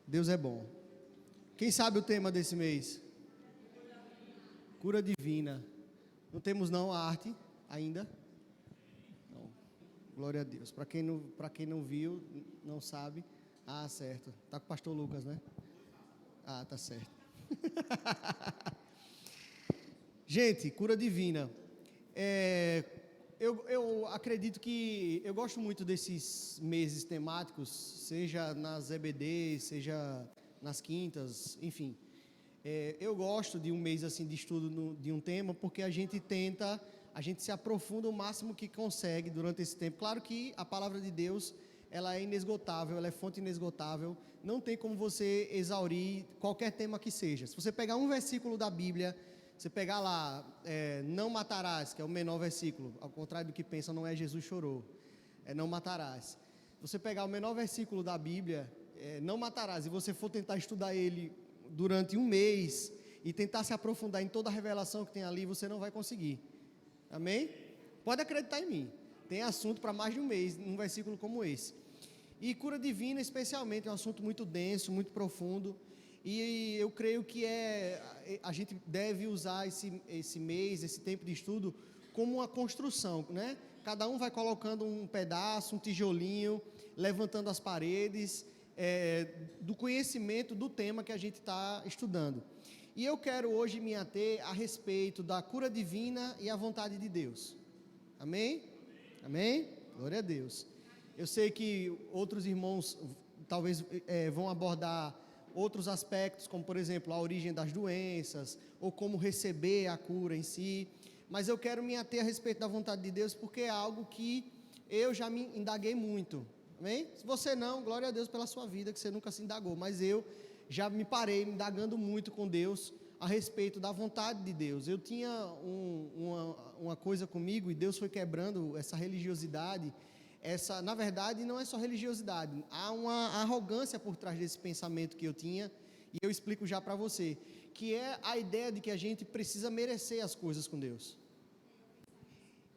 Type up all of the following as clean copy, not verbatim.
Deus é bom. Quem sabe o tema desse mês? Cura divina. Não temos não a arte ainda? Não. Glória a Deus. Para quem não viu, não sabe. Ah, certo. Tá com o pastor Lucas, né? Ah, tá certo. Gente, cura divina. Eu acredito que eu gosto muito desses meses temáticos, seja nas EBD, seja nas quintas, enfim. Eu gosto de um mês assim de estudo de um tema, porque a gente se aprofunda o máximo que consegue durante esse tempo. Claro que a palavra de Deus, ela é inesgotável, ela é fonte inesgotável, não tem como você exaurir qualquer tema que seja. Se você pegar um versículo da Bíblia, você pegar lá, não matarás, que é o menor versículo, ao contrário do que pensa, não é Jesus chorou, é não matarás. Você pegar o menor versículo da Bíblia, não matarás, e você for tentar estudar ele durante um mês, e tentar se aprofundar em toda a revelação que tem ali, você não vai conseguir. Amém? Pode acreditar em mim, tem assunto para mais de um mês, num versículo como esse. E cura divina, especialmente, é um assunto muito denso, muito profundo, e eu creio que a gente deve usar esse mês, esse tempo de estudo, como uma construção, né? Cada um vai colocando um pedaço, um tijolinho, levantando as paredes do conhecimento do tema que a gente está estudando. E eu quero hoje me ater a respeito da cura divina e a vontade de Deus. Amém? Amém? Glória a Deus. Eu sei que outros irmãos talvez vão abordar outros aspectos, como por exemplo a origem das doenças, ou como receber a cura em si, mas eu quero me ater a respeito da vontade de Deus, porque é algo que eu já me indaguei muito, amém? Se você não, glória a Deus pela sua vida, que você nunca se indagou, mas eu já me parei me indagando muito com Deus, a respeito da vontade de Deus. Eu tinha uma coisa comigo, e Deus foi quebrando essa religiosidade. Na verdade, não é só religiosidade, há uma arrogância por trás desse pensamento que eu tinha, e eu explico já para você, que é a ideia de que a gente precisa merecer as coisas com Deus.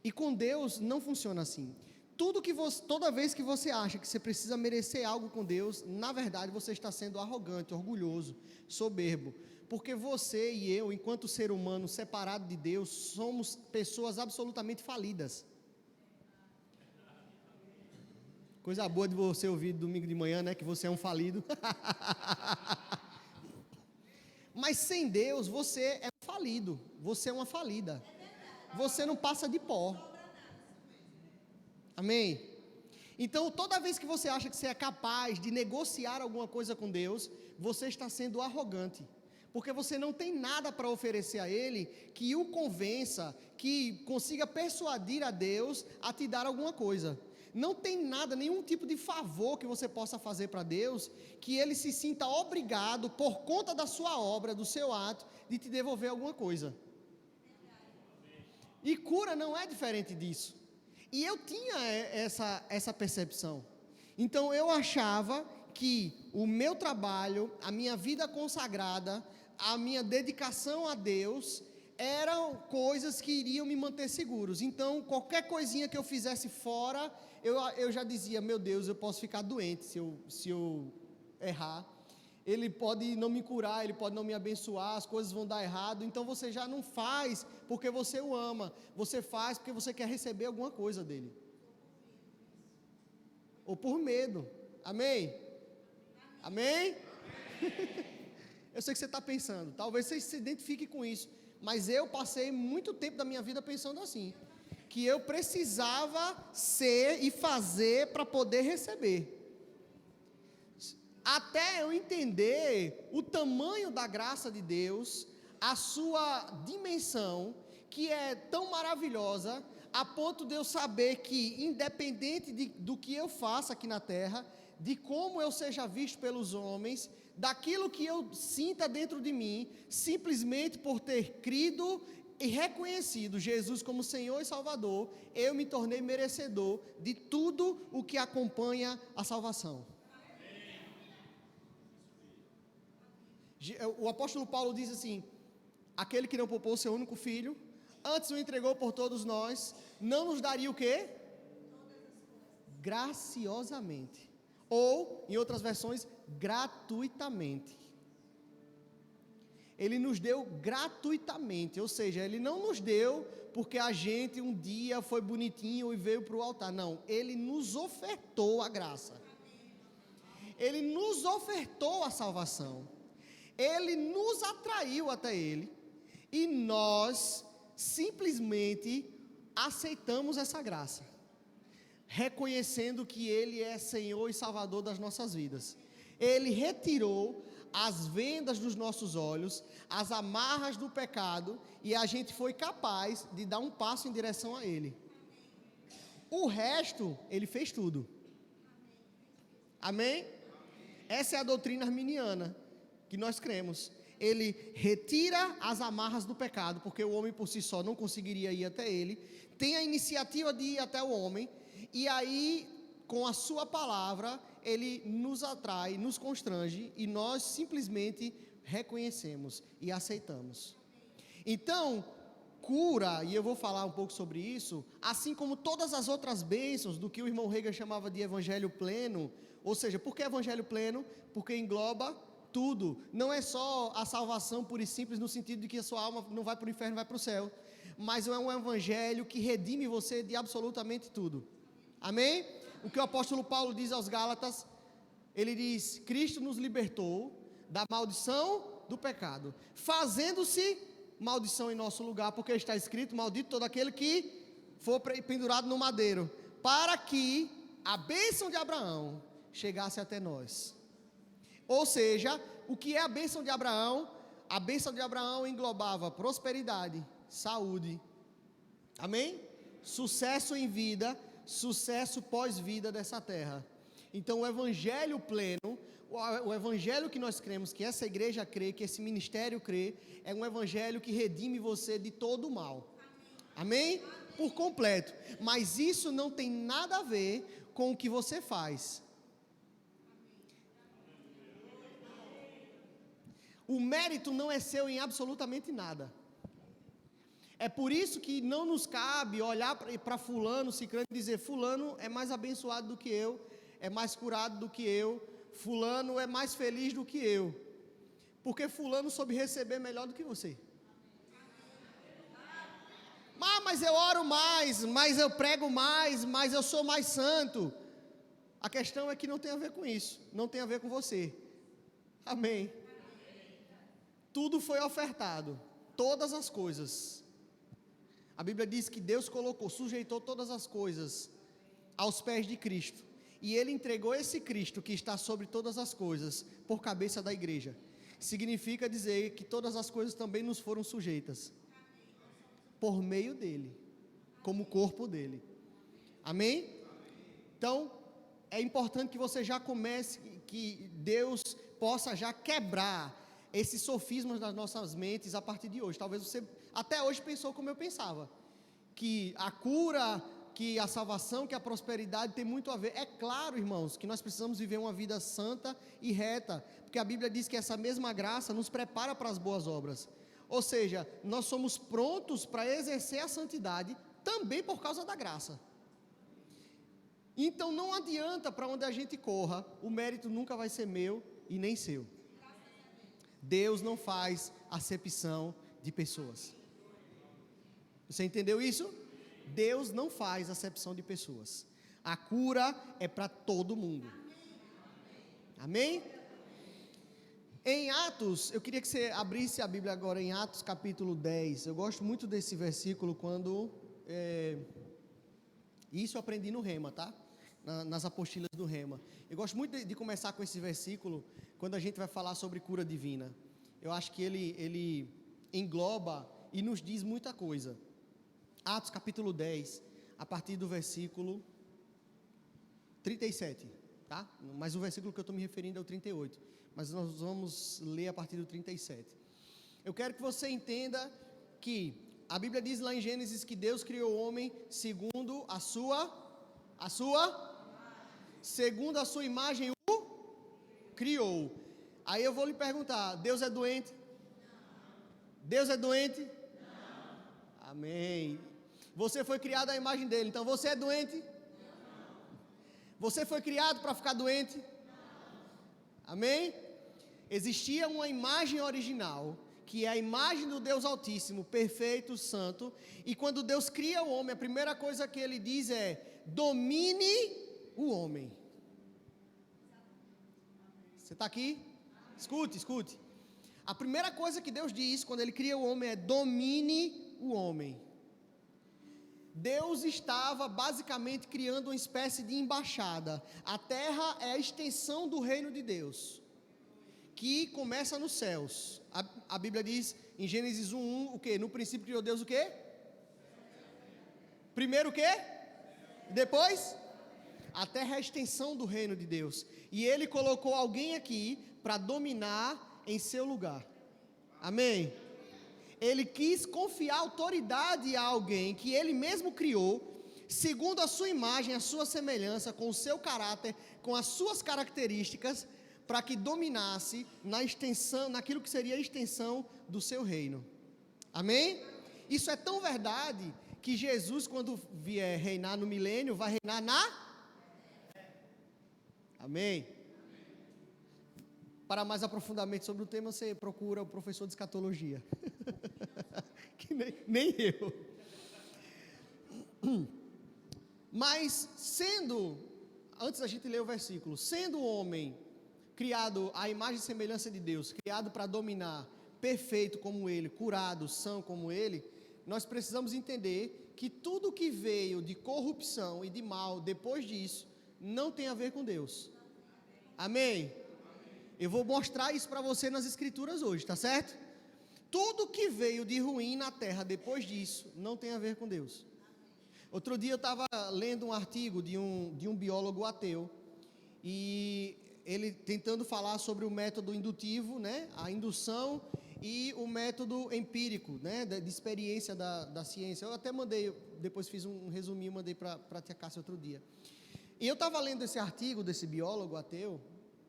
E com Deus não funciona assim. Toda vez que você acha que você precisa merecer algo com Deus, na verdade você está sendo arrogante, orgulhoso, soberbo, porque você e eu, enquanto ser humano separado de Deus, somos pessoas absolutamente falidas. Coisa boa de você ouvir domingo de manhã, né? Que você é um falido. Mas sem Deus, você é um falido. Você é uma falida. Você não passa de pó. Amém? Então, toda vez que você acha que você é capaz de negociar alguma coisa com Deus, você está sendo arrogante. Porque você não tem nada para oferecer a Ele que o convença, que consiga persuadir a Deus a te dar alguma coisa. Não tem nada, nenhum tipo de favor que você possa fazer para Deus, que Ele se sinta obrigado, por conta da sua obra, do seu ato, de te devolver alguma coisa. E cura não é diferente disso. E eu tinha essa percepção. Então eu achava que o meu trabalho, a minha vida consagrada, a minha dedicação a Deus, eram coisas que iriam me manter seguros. Então qualquer coisinha que eu fizesse fora, eu já dizia, meu Deus, eu posso ficar doente se eu errar. Ele pode não me curar, Ele pode não me abençoar, as coisas vão dar errado. Então você já não faz porque você o ama, você faz porque você quer receber alguma coisa dele, ou por medo. Amém? Amém? Eu sei que você está pensando, talvez você se identifique com isso, mas eu passei muito tempo da minha vida pensando assim, que eu precisava ser e fazer para poder receber. Até eu entender o tamanho da graça de Deus, a sua dimensão, que é tão maravilhosa, a ponto de eu saber que, independente do que eu faça aqui na terra, de como eu seja visto pelos homens, daquilo que eu sinta dentro de mim, simplesmente por ter crido e reconhecido Jesus como Senhor e Salvador, eu me tornei merecedor de tudo o que acompanha a salvação. O apóstolo Paulo diz assim, aquele que não poupou seu único filho, antes o entregou por todos nós, não nos daria o quê? Graciosamente. Ou, em outras versões, gratuitamente. Ele nos deu gratuitamente, ou seja, Ele não nos deu porque a gente um dia foi bonitinho e veio para o altar. Não, Ele nos ofertou a graça. Ele nos ofertou a salvação. Ele nos atraiu até Ele. E nós simplesmente aceitamos essa graça, reconhecendo que Ele é Senhor e Salvador das nossas vidas. Ele retirou as vendas dos nossos olhos, as amarras do pecado, e a gente foi capaz de dar um passo em direção a Ele. O resto, Ele fez tudo. Amém? Essa é a doutrina arminiana que nós cremos. Ele retira as amarras do pecado, porque o homem por si só não conseguiria ir até Ele, tem a iniciativa de ir até o homem, e aí, com a sua palavra, Ele nos atrai, nos constrange, e nós simplesmente reconhecemos e aceitamos. Então, cura, e eu vou falar um pouco sobre isso, assim como todas as outras bênçãos do que o irmão Reagan chamava de evangelho pleno, ou seja, por que evangelho pleno? Porque engloba tudo, não é só a salvação pura e simples no sentido de que a sua alma não vai para o inferno, vai para o céu, mas é um evangelho que redime você de absolutamente tudo. Amém? O que o apóstolo Paulo diz aos Gálatas, ele diz: Cristo nos libertou da maldição do pecado, fazendo-se maldição em nosso lugar, porque está escrito: maldito todo aquele que for pendurado no madeiro, para que a bênção de Abraão chegasse até nós. Ou seja, o que é a bênção de Abraão? A bênção de Abraão englobava prosperidade, saúde, amém? Sucesso em vida, sucesso pós-vida dessa terra. Então o evangelho pleno, o evangelho que nós cremos, que essa igreja crê, que esse ministério crê, é um evangelho que redime você de todo o mal. Amém? Por completo. Mas isso não tem nada a ver com o que você faz. O mérito não é seu em absolutamente nada. É por isso que não nos cabe olhar para fulano, ciclano, e dizer: fulano é mais abençoado do que eu, é mais curado do que eu, fulano é mais feliz do que eu, porque fulano soube receber melhor do que você. Mas eu oro mais, mas eu prego mais, mas eu sou mais santo. A questão é que não tem a ver com isso, não tem a ver com você. Amém. Tudo foi ofertado, todas as coisas. A Bíblia diz que Deus sujeitou todas as coisas aos pés de Cristo. E Ele entregou esse Cristo que está sobre todas as coisas, por cabeça da igreja. Significa dizer que todas as coisas também nos foram sujeitas, por meio dEle, como corpo dEle. Amém? Então, é importante que você já comece, que Deus possa já quebrar esses sofismas das nossas mentes a partir de hoje. Talvez você até hoje pensou como eu pensava, que a cura, que a salvação, que a prosperidade tem muito a ver. É claro, irmãos, que nós precisamos viver uma vida santa e reta, porque a Bíblia diz que essa mesma graça nos prepara para as boas obras. Ou seja, nós somos prontos para exercer a santidade também por causa da graça. Então não adianta para onde a gente corra, o mérito nunca vai ser meu e nem seu. Deus não faz acepção de pessoas. Você entendeu isso? Deus não faz acepção de pessoas. A cura é para todo mundo. Amém? Em Atos, eu queria que você abrisse a Bíblia agora em Atos capítulo 10. Eu gosto muito desse versículo quando... Isso eu aprendi no Rema, tá? Nas apostilas do Rema. Eu gosto muito de começar com esse versículo quando a gente vai falar sobre cura divina. Eu acho que ele engloba e nos diz muita coisa. Atos capítulo 10, a partir do versículo 37, tá? Mas o versículo que eu estou me referindo é o 38, mas nós vamos ler a partir do 37. Eu quero que você entenda que a Bíblia diz lá em Gênesis que Deus criou o homem segundo segundo a sua imagem o criou. Aí eu vou lhe perguntar: Deus é doente? Deus é doente? Não. Amém. Você foi criado à imagem dele, então você é doente? Não. Você foi criado para ficar doente? Não. Amém? Existia uma imagem original, que é a imagem do Deus Altíssimo, perfeito, santo, e quando Deus cria o homem, a primeira coisa que ele diz é: domine o homem. Você está aqui? Escute, escute. A primeira coisa que Deus diz quando ele cria o homem é: domine o homem. Deus estava basicamente criando uma espécie de embaixada. A terra é a extensão do reino de Deus, que começa nos céus. A Bíblia diz em Gênesis 1:1 o quê? No princípio criou Deus o quê? Primeiro o quê? Depois? A terra é a extensão do reino de Deus. E ele colocou alguém aqui para dominar em seu lugar. Amém? Ele quis confiar autoridade a alguém que ele mesmo criou, segundo a sua imagem, a sua semelhança, com o seu caráter, com as suas características, para que dominasse na extensão, naquilo que seria a extensão do seu reino. Amém? Isso é tão verdade que Jesus, quando vier reinar no milênio, vai reinar na... Amém? Para mais aprofundamento sobre o tema, você procura o professor de escatologia. Que nem eu. Mas antes da gente ler o versículo, sendo o homem criado à imagem e semelhança de Deus, criado para dominar, perfeito como ele, curado, são como ele, nós precisamos entender que tudo que veio de corrupção e de mal depois disso, não tem a ver com Deus. Amém? Eu vou mostrar isso para você nas escrituras hoje, tá certo? Tudo que veio de ruim na terra depois disso, não tem a ver com Deus. Outro dia eu estava lendo um artigo de um biólogo ateu, e ele tentando falar sobre o método indutivo, né, a indução, e o método empírico, né, de experiência da ciência. Eu até mandei, depois fiz um resuminho, mandei para a tia Cássia outro dia. E eu estava lendo esse artigo desse biólogo ateu,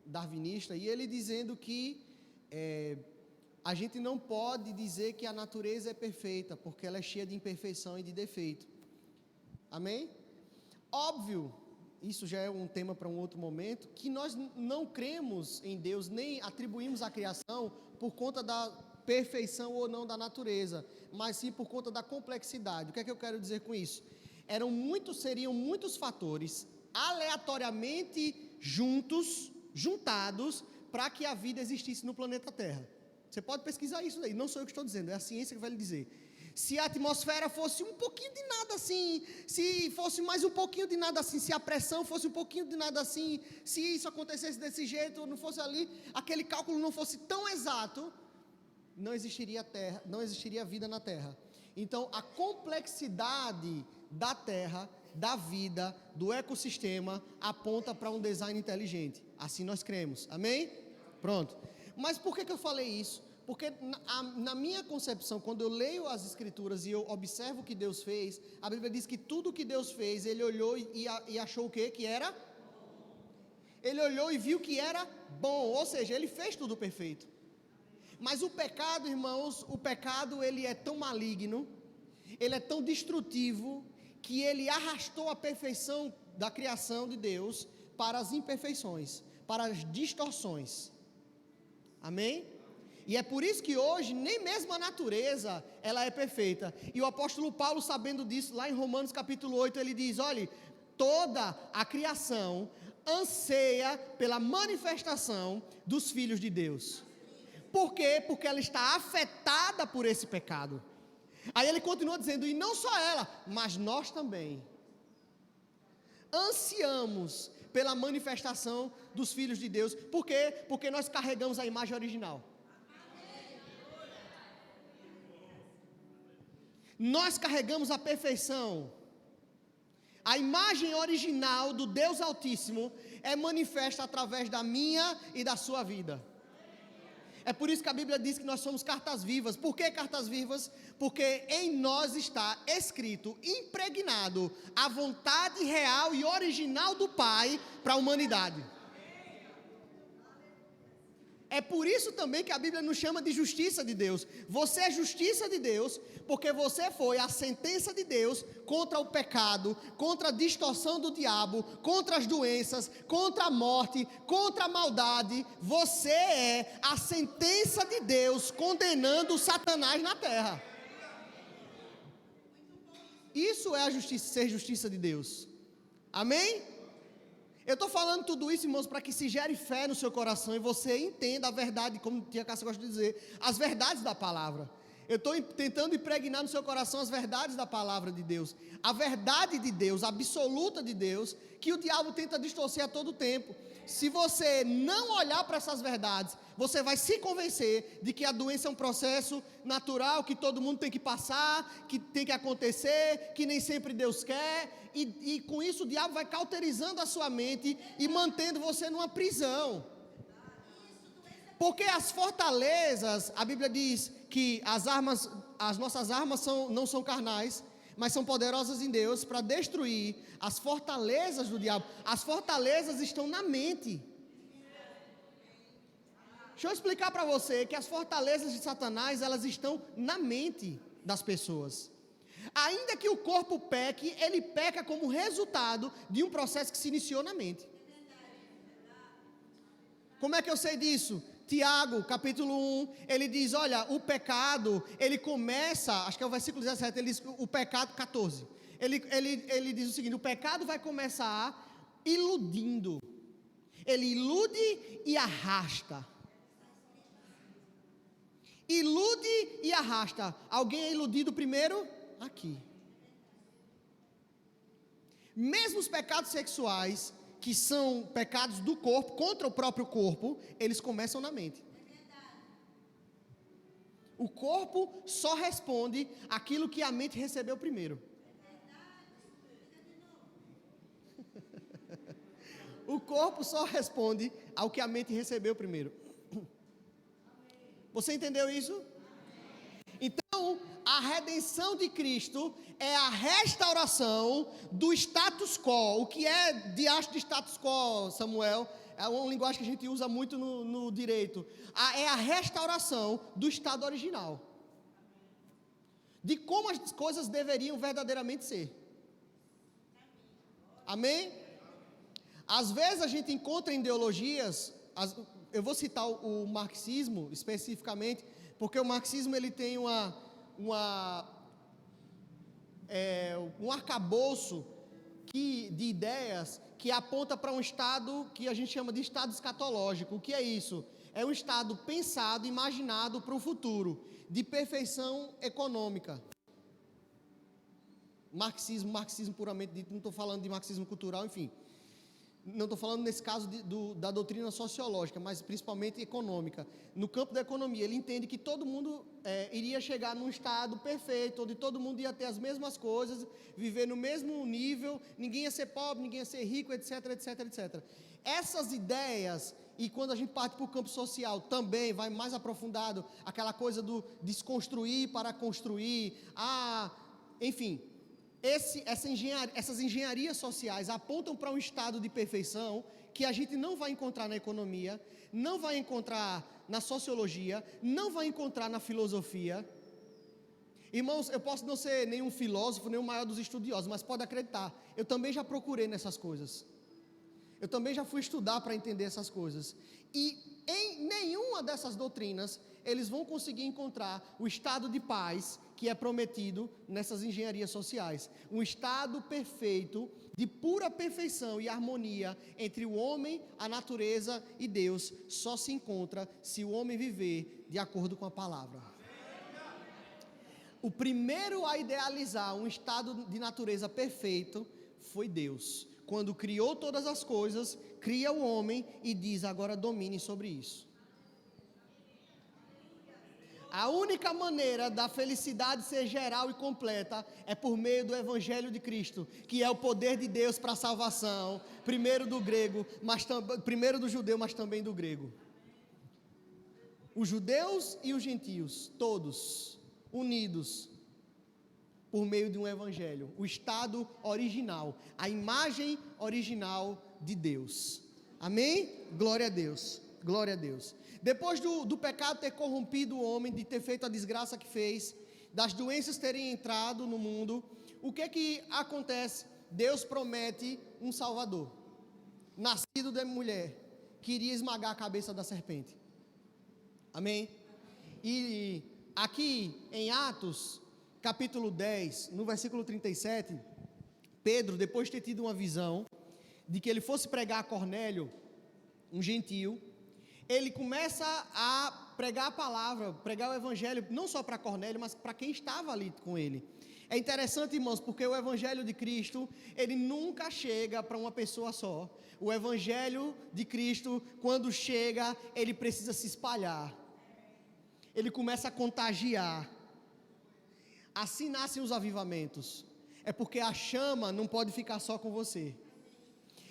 darwinista, e ele dizendo que a gente não pode dizer que a natureza é perfeita, porque ela é cheia de imperfeição e de defeito. Amém? Óbvio, isso já é um tema para um outro momento, que nós não cremos em Deus, nem atribuímos a criação por conta da perfeição ou não da natureza, mas sim por conta da complexidade. O que é que eu quero dizer com isso? Seriam muitos fatores aleatoriamente juntados para que a vida existisse no planeta Terra. Você pode pesquisar isso daí, não sou eu que estou dizendo, é a ciência que vai lhe dizer. Se a atmosfera fosse um pouquinho de nada assim, se fosse mais um pouquinho de nada assim, se a pressão fosse um pouquinho de nada assim, se isso acontecesse desse jeito, não fosse ali, aquele cálculo não fosse tão exato, não existiria terra, não existiria vida na Terra. Então, a complexidade da Terra, da vida, do ecossistema, aponta para um design inteligente. Assim nós cremos. Amém? Pronto. Mas por que eu falei isso? Porque na minha concepção, quando eu leio as escrituras e eu observo o que Deus fez, a Bíblia diz que tudo que Deus fez, ele olhou e achou o quê? Que era? Ele olhou e viu que era bom, ou seja, ele fez tudo perfeito. Mas o pecado, irmãos, ele é tão maligno, ele é tão destrutivo, que ele arrastou a perfeição da criação de Deus para as imperfeições, para as distorções. Amém? E é por isso que hoje, nem mesmo a natureza, ela é perfeita. E o apóstolo Paulo, sabendo disso, lá em Romanos capítulo 8, ele diz: olha, toda a criação anseia pela manifestação dos filhos de Deus. Por quê? Porque ela está afetada por esse pecado. Aí ele continua dizendo, e não só ela, mas nós também ansiamos pela manifestação dos filhos de Deus. Por quê? Porque nós carregamos a imagem original. Nós carregamos a perfeição. A imagem original do Deus Altíssimo é manifesta através da minha e da sua vida. É por isso que a Bíblia diz que nós somos cartas vivas. Por que cartas vivas? Porque em nós está escrito, impregnado, a vontade real e original do Pai para a humanidade. É por isso também que a Bíblia nos chama de justiça de Deus. Você é justiça de Deus, porque você foi a sentença de Deus contra o pecado, contra a distorção do diabo, contra as doenças, contra a morte, contra a maldade. Você é a sentença de Deus condenando Satanás na terra. Isso é a justiça, ser justiça de Deus. Amém? Eu estou falando tudo isso, irmãos, para que se gere fé no seu coração e você entenda a verdade, como a tia Cássia gosta de dizer, as verdades da palavra. Eu estou tentando impregnar no seu coração as verdades da palavra de Deus, a verdade de Deus, a absoluta de Deus, que o diabo tenta distorcer a todo tempo. Se você não olhar para essas verdades, você vai se convencer de que a doença é um processo natural, que todo mundo tem que passar, que tem que acontecer, que nem sempre Deus quer, e com isso o diabo vai cauterizando a sua mente e mantendo você numa prisão. Porque as fortalezas, a Bíblia diz que as nossas armas não são carnais, mas são poderosas em Deus para destruir as fortalezas do diabo. As fortalezas estão na mente. Deixa eu explicar para você que as fortalezas de Satanás, elas estão na mente das pessoas. Ainda que o corpo peque, ele peca como resultado de um processo que se iniciou na mente. Como é que eu sei disso? Tiago, capítulo 1, ele diz, olha, o pecado, ele começa, acho que é o versículo 17, ele diz, o pecado, 14, ele diz o seguinte, o pecado vai começar iludindo, ele ilude e arrasta. Ilude e arrasta. Alguém é iludido primeiro? Aqui. Mesmo os pecados sexuais, que são pecados do corpo, contra o próprio corpo, eles começam na mente. O corpo só responde aquilo que a mente recebeu primeiro. O corpo só responde ao que a mente recebeu primeiro. Você entendeu isso? Então, a redenção de Cristo é a restauração do status quo. O que é diacho de status quo, Samuel? É uma linguagem que a gente usa muito no direito. É a restauração do estado original. De como as coisas deveriam verdadeiramente ser. Amém? Às vezes a gente encontra ideologias, eu vou citar o marxismo especificamente, porque o marxismo ele tem um arcabouço de ideias que aponta para um estado que a gente chama de estado escatológico. O que é isso? É um estado pensado, imaginado para o futuro, de perfeição econômica. Marxismo puramente dito, não estou falando de marxismo cultural, enfim. Não estou falando nesse caso da doutrina sociológica, mas principalmente econômica. No campo da economia, ele entende que todo mundo iria chegar num estado perfeito, onde todo mundo ia ter as mesmas coisas, viver no mesmo nível, ninguém ia ser pobre, ninguém ia ser rico, etc, etc, etc. Essas ideias, e quando a gente parte para o campo social, também vai mais aprofundado, aquela coisa do desconstruir para construir, enfim... Essas engenharias sociais apontam para um estado de perfeição que a gente não vai encontrar na economia, não vai encontrar na sociologia, não vai encontrar na filosofia. Irmãos, eu posso não ser nenhum filósofo, nem o maior dos estudiosos, mas pode acreditar, eu também já procurei nessas coisas. Eu também já fui estudar para entender essas coisas. E em nenhuma dessas doutrinas, eles vão conseguir encontrar o estado de paz que é prometido nessas engenharias sociais. Um estado perfeito, de pura perfeição e harmonia entre o homem, a natureza e Deus, só se encontra se o homem viver de acordo com a palavra. O primeiro a idealizar um estado de natureza perfeito foi Deus. Quando criou todas as coisas, cria o homem e diz, agora domine sobre isso. A única maneira da felicidade ser geral e completa é por meio do Evangelho de Cristo, que é o poder de Deus para a salvação, primeiro do judeu, mas também do grego. Os judeus e os gentios, todos unidos por meio de um Evangelho, o estado original, a imagem original de Deus. Amém? Glória a Deus, glória a Deus. Depois do pecado ter corrompido o homem, de ter feito a desgraça que fez, das doenças terem entrado no mundo, o que acontece? Deus promete um Salvador, nascido de mulher, que iria esmagar a cabeça da serpente. Amém? E aqui em Atos, capítulo 10, no versículo 37, Pedro, depois de ter tido uma visão de que ele fosse pregar a Cornélio, um gentio, ele começa a pregar a palavra, pregar o evangelho, não só para Cornélio, mas para quem estava ali com ele. É interessante, irmãos, porque o evangelho de Cristo, ele nunca chega para uma pessoa só. O evangelho de Cristo, quando chega, ele precisa se espalhar. Ele começa a contagiar. Assim nascem os avivamentos. É porque a chama não pode ficar só com você.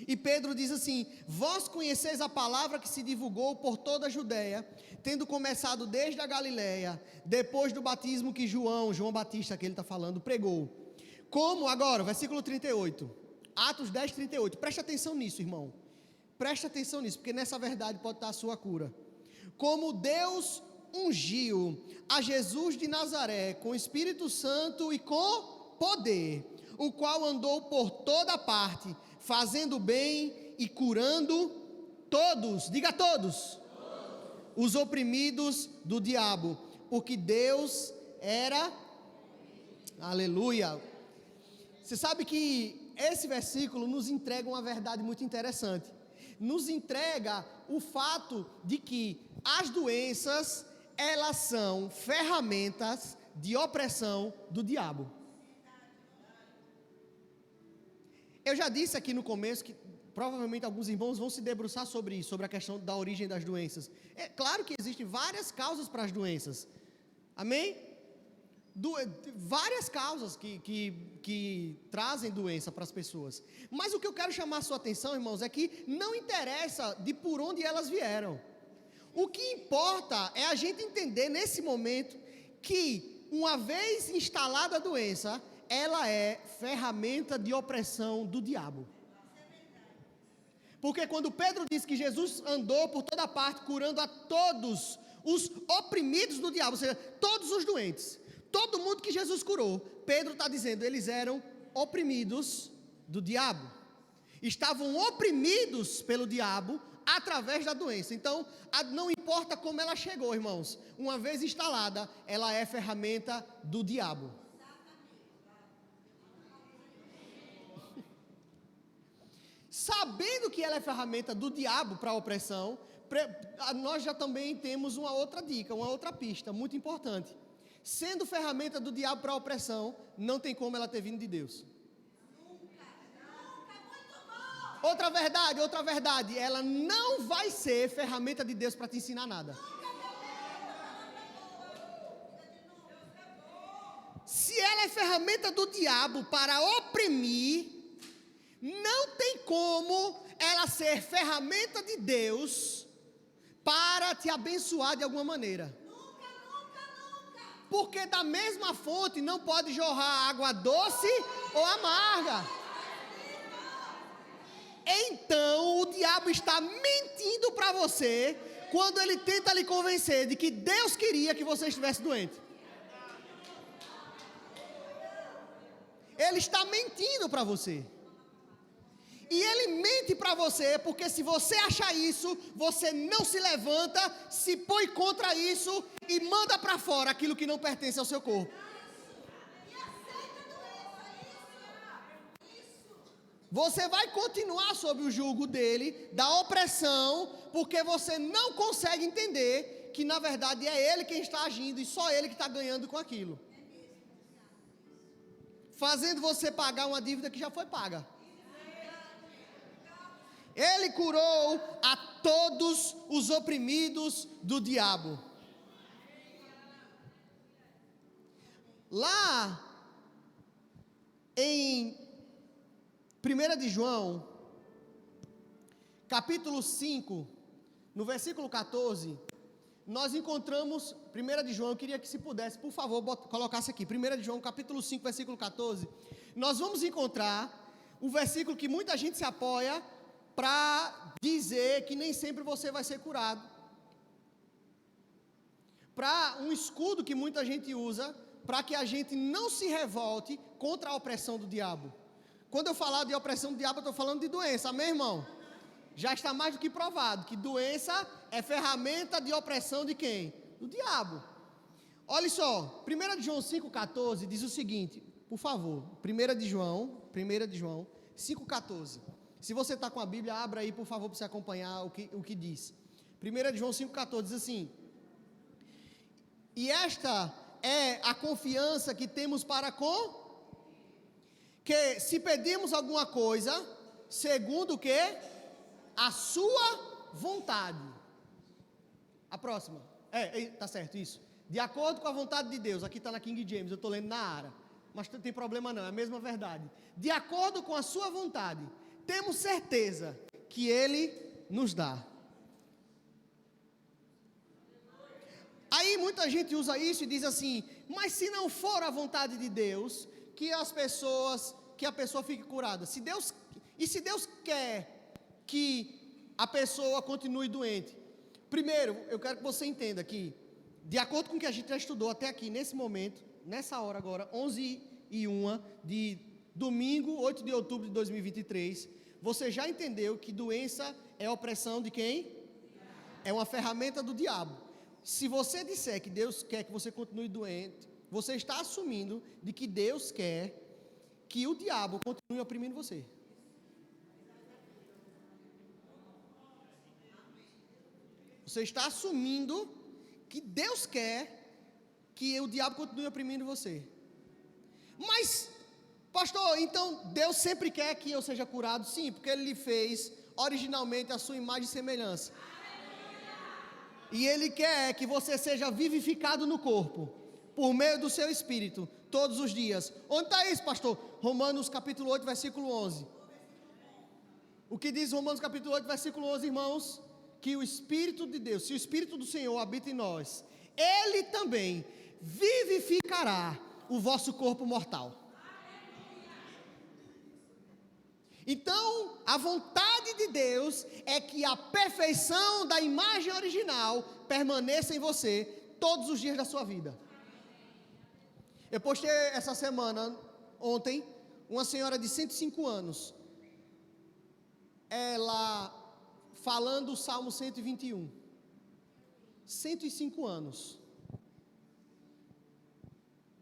E Pedro diz assim: vós conheceis a palavra que se divulgou por toda a Judéia, tendo começado desde a Galiléia, depois do batismo que João Batista, que ele está falando, pregou. Como, agora, versículo 38, Atos 10, 38, preste atenção nisso, irmão. Preste atenção nisso, porque nessa verdade pode estar a sua cura. Como Deus ungiu a Jesus de Nazaré com o Espírito Santo e com poder, o qual andou por toda parte, fazendo bem e curando todos, diga todos, os oprimidos do diabo, porque Deus era, aleluia. Você sabe que esse versículo nos entrega uma verdade muito interessante, nos entrega o fato de que as doenças, elas são ferramentas de opressão do diabo. Eu já disse aqui no começo que provavelmente alguns irmãos vão se debruçar sobre isso, sobre a questão da origem das doenças. É claro que existem várias causas para as doenças, amém? Várias causas que trazem doença para as pessoas. Mas o que eu quero chamar a sua atenção, irmãos, é que não interessa de por onde elas vieram. O que importa é a gente entender nesse momento que, uma vez instalada a doença, ela é ferramenta de opressão do diabo. Porque quando Pedro diz que Jesus andou por toda parte, curando a todos os oprimidos do diabo, ou seja, todos os doentes, todo mundo que Jesus curou, Pedro está dizendo, eles eram oprimidos do diabo. Estavam oprimidos pelo diabo através da doença. Então, não importa como ela chegou, irmãos, uma vez instalada, ela é ferramenta do diabo. Sabendo que ela é ferramenta do diabo para a opressão, nós já também temos uma outra dica, uma outra pista muito importante. Sendo ferramenta do diabo para a opressão, não tem como ela ter vindo de Deus. Outra verdade, ela não vai ser ferramenta de Deus para te ensinar nada. Se ela é ferramenta do diabo para oprimir, não tem como ela ser ferramenta de Deus para te abençoar de alguma maneira. Porque da mesma fonte não pode jorrar água doce ou amarga. Então o diabo está mentindo para você quando ele tenta lhe convencer de que Deus queria que você estivesse doente. Ele está mentindo para você. E ele mente para você, porque se você achar isso, você não se levanta, se põe contra isso e manda para fora aquilo que não pertence ao seu corpo. Você vai continuar sob o jugo dele, da opressão, porque você não consegue entender que na verdade é ele quem está agindo e só ele que está ganhando com aquilo. Fazendo você pagar uma dívida que já foi paga. Ele curou a todos os oprimidos do diabo. Lá em 1 de João, capítulo 5, no versículo 14, nós encontramos, 1 de João, eu queria que se pudesse, por favor, colocasse aqui, 1 de João, capítulo 5, versículo 14, nós vamos encontrar o versículo que muita gente se apoia para dizer que nem sempre você vai ser curado. para um escudo que muita gente usa para que a gente não se revolte contra a opressão do diabo. Quando eu falar de opressão do diabo, eu estou falando de doença, amém, irmão? Já está mais do que provado que doença é ferramenta de opressão de quem? Do diabo. Olha só, 1 de João 5,14 diz o seguinte, por favor, 1 de João 5,14. Se você está com a Bíblia, abra aí, por favor, para você acompanhar o que diz. 1 de João 5,14 diz assim: e esta é a confiança que temos para com, que se pedimos alguma coisa, segundo o que? A sua vontade. A próxima. Tá certo, isso. De acordo com a vontade de Deus. Aqui está na King James, eu estou lendo na Ara. Mas não tem problema não, é a mesma verdade. De acordo com a sua vontade, temos certeza que Ele nos dá. Aí muita gente usa isso e diz assim, mas se não for a vontade de Deus, que a pessoa fique curada. Se Deus quer que a pessoa continue doente, primeiro, eu quero que você entenda que, de acordo com o que a gente já estudou até aqui, nesse momento, nessa hora agora, 11h01 de domingo, 8 de outubro de 2023, você já entendeu que doença é opressão de quem? É uma ferramenta do diabo. Se você disser que Deus quer que você continue doente, você está assumindo de que Deus quer que o diabo continue oprimindo você. Você está assumindo que Deus quer que o diabo continue oprimindo você. Mas, pastor, então Deus sempre quer que eu seja curado? Sim, porque Ele lhe fez originalmente a sua imagem e semelhança. E Ele quer que você seja vivificado no corpo, por meio do seu espírito, todos os dias. Onde está isso, pastor? Romanos capítulo 8, versículo 11. O que diz Romanos capítulo 8, versículo 11, irmãos? Que o Espírito de Deus, se o Espírito do Senhor habita em nós, Ele também vivificará o vosso corpo mortal. Então, a vontade de Deus é que a perfeição da imagem original permaneça em você todos os dias da sua vida. Eu postei essa semana, ontem, uma senhora de 105 anos, ela falando o Salmo 121, 105 anos,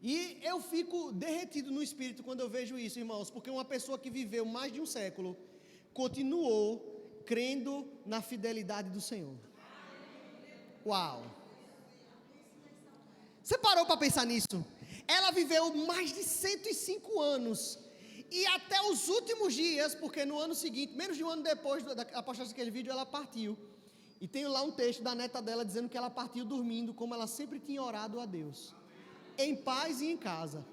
e eu fico derretido no espírito quando eu vejo isso, irmãos, porque uma pessoa que viveu mais de um século, continuou crendo na fidelidade do Senhor. Uau! Você parou para pensar nisso? Ela viveu mais de 105 anos, e até os últimos dias, porque no ano seguinte, menos de um ano depois da postagem daquele vídeo, ela partiu. E tem lá um texto da neta dela dizendo que ela partiu dormindo, como ela sempre tinha orado a Deus, em paz e em casa.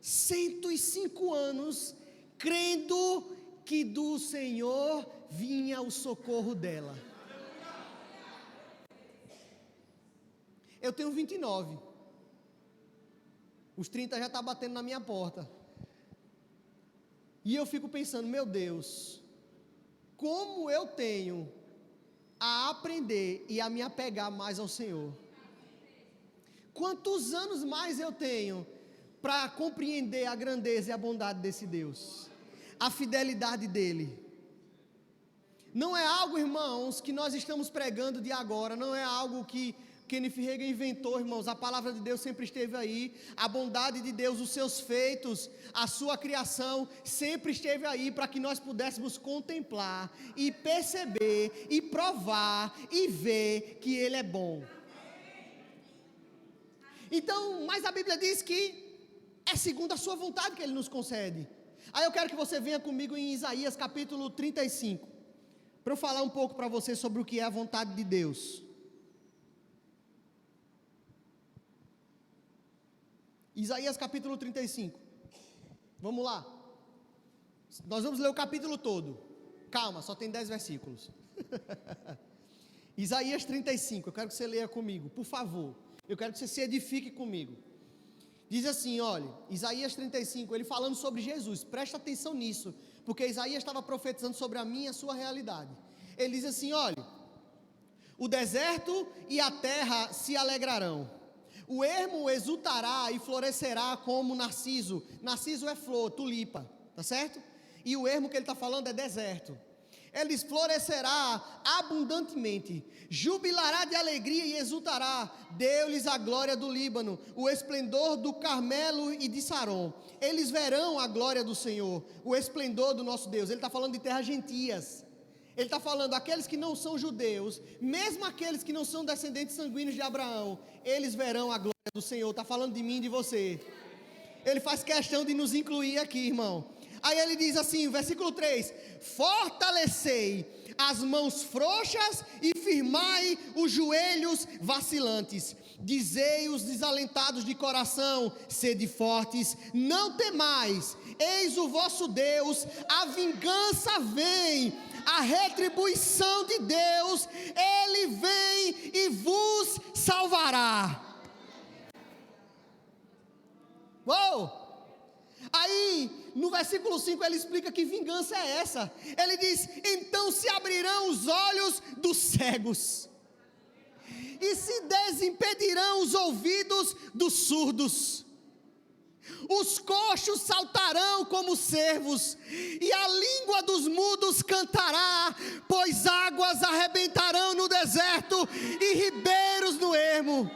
105 anos, crendo que do Senhor vinha o socorro dela. Eu tenho 29. Os 30 já estão batendo na minha porta. E eu fico pensando, meu Deus, como eu tenho a aprender e a me apegar mais ao Senhor. Quantos anos mais eu tenho para compreender a grandeza e a bondade desse Deus, a fidelidade dEle. Não é algo, irmãos, que nós estamos pregando de agora, não é algo que Kenneth Hagin inventou, irmãos. A palavra de Deus sempre esteve aí, a bondade de Deus, os seus feitos, a sua criação sempre esteve aí para que nós pudéssemos contemplar e perceber e provar e ver que Ele é bom. Então, mas a Bíblia diz que é segundo a sua vontade que Ele nos concede. Aí eu quero que você venha comigo em Isaías capítulo 35, para eu falar um pouco para você sobre o que é a vontade de Deus. Isaías capítulo 35. Vamos lá. Nós vamos ler o capítulo todo. Calma, só tem 10 versículos. Isaías 35, eu quero que você leia comigo, por favor. Eu quero que você se edifique comigo. Diz assim, olha, Isaías 35, ele falando sobre Jesus, presta atenção nisso, porque Isaías estava profetizando sobre a minha e a sua realidade. Ele diz assim, olha, O deserto e a terra se alegrarão. O ermo exultará e florescerá como narciso. Narciso é flor, tulipa, tá certo? E o ermo que ele está falando é deserto. Ele florescerá abundantemente, jubilará de alegria e exultará. Deu-lhes a glória do Líbano, o esplendor do Carmelo e de Saron. Eles verão a glória do Senhor, o esplendor do nosso Deus. Ele está falando de terras gentias. Ele está falando, aqueles que não são judeus, mesmo aqueles que não são descendentes sanguíneos de Abraão, eles verão a glória do Senhor. Está falando de mim e de você. Ele faz questão de nos incluir aqui, irmão. Aí ele diz assim, versículo 3: fortalecei as mãos frouxas e firmai os joelhos vacilantes. Dizei os desalentados de coração, sede fortes, não temais, eis o vosso Deus, a vingança vem, a retribuição de Deus, Ele vem e vos salvará. Uou! Aí, no versículo 5, ele explica que vingança é essa. Ele diz, então se abrirão os olhos dos cegos, e se desimpedirão os ouvidos dos surdos. Os coxos saltarão como cervos, e a língua dos mudos cantará, pois águas arrebentarão no deserto, e ribeiros no ermo.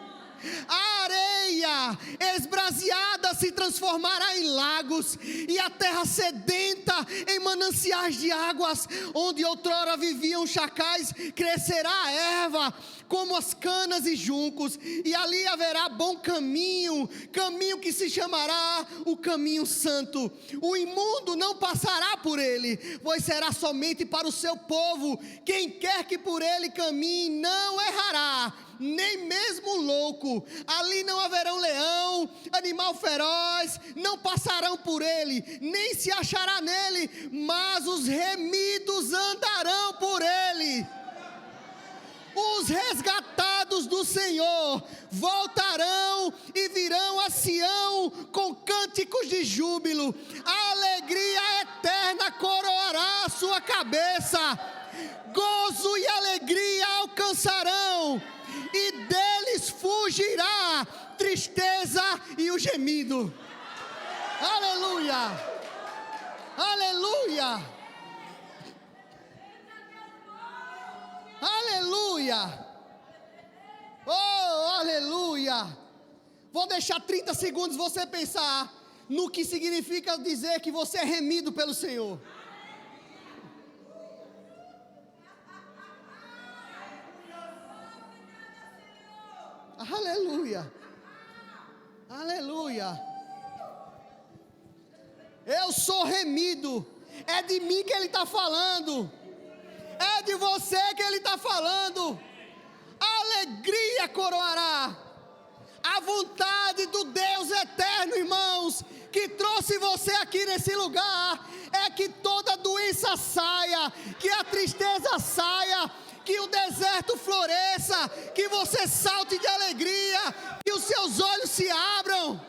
A areia esbraseada se transformará em lagos, e a terra sedenta em mananciais de águas. Onde outrora viviam chacais, crescerá a erva como as canas e juncos, e ali haverá bom caminho, caminho que se chamará o caminho santo. O imundo não passará por ele, pois será somente para o seu povo. Quem quer que por ele caminhe não errará, nem mesmo louco. Ali não haverão leão, animal feroz, não passarão por ele, nem se achará nele, mas os remidos andarão por ele. Os resgatados do Senhor voltarão e virão a Sião com cânticos de júbilo. A alegria eterna coroará a sua cabeça. Gozo e alegria alcançarão, e deles fugirá tristeza e o gemido. Aleluia! Aleluia! Aleluia! Oh, aleluia! Vou deixar 30 segundos você pensar no que significa dizer que você é remido pelo Senhor. Aleluia! Aleluia! Eu sou remido. É de mim que ele está falando. É de você que ele está falando. A alegria coroará. A vontade do Deus eterno, irmãos, que trouxe você aqui nesse lugar, é que toda doença saia, que a tristeza saia, que o deserto floresça, que você salte de alegria, que os seus olhos se abram.